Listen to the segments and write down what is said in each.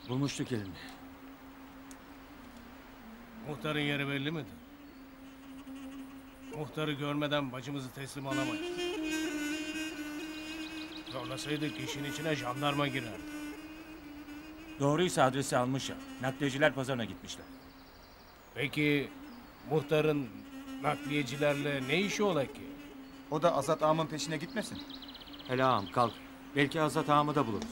Bulmuştuk elini. Muhtarın yeri belli midir? Muhtarı görmeden bacımızı teslim alamayız. Zorlasaydık işin içine jandarma girerdi. Doğruysa adresi almış ya. Nakliyeciler pazarına gitmişler. Peki muhtarın nakliyecilerle ne işi ola ki? O da Azat ağamın peşine gitmesin. Hele ağam kalk. Belki Azat ağamı da buluruz.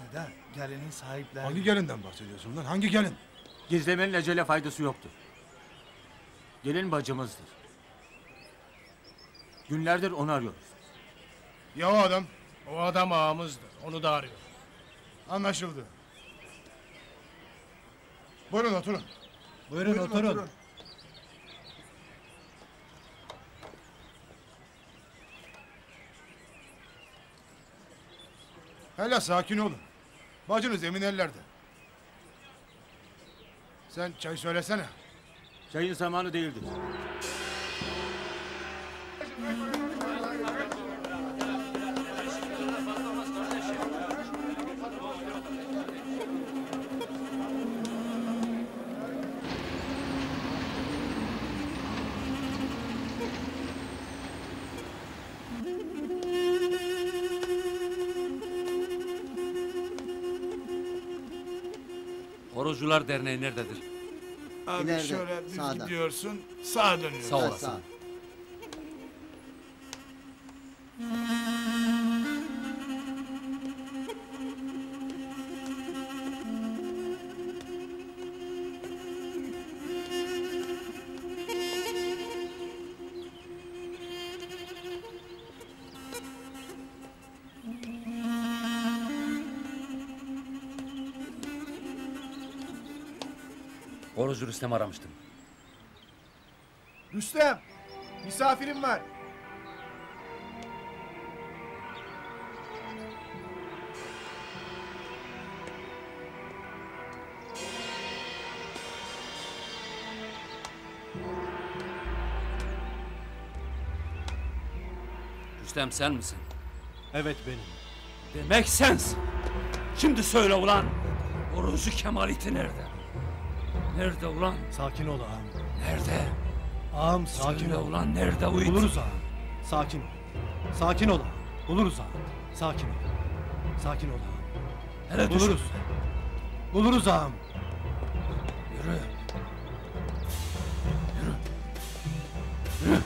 Neden? Gelinin sahipleri... Hangi gelinden bahsediyorsun lan? Hangi gelin? Gizlemenin ecele faydası yoktur. Gelin bacımızdır. Günlerdir onu arıyoruz. Ya o adam? O adam ağamızdır. Onu da arıyor. Anlaşıldı. Buyurun oturun. Buyurun oturun. Hele sakin olun. Bacınız emin ellerde. Sen çay söylesene. Çayın zamanı değildir. Horozcular Derneği nerededir? Abi İleride, şöyle düz sağda. gidiyorsun, sağa dönüyorsun. Sağ Ha, olasın. sağ. Horozcu Rüstem aramıştım. Rüstem, misafirim var. Rüstem sen misin? Evet benim. Demek sensin. Şimdi söyle ulan. Horozcu Kemalettin nerede? Nerede ulan? Sakin ol ağam. Nerede? Ağam sakin Söyle ol. ulan nerede uyut? Buluruz ağam. Sakin ol. Sakin ol ağam. Buluruz ağam. Sakin ol. Sakin ol ağam. Hele düşün. Buluruz. Buluruz ağam. Yürü. Yürü. Yürü.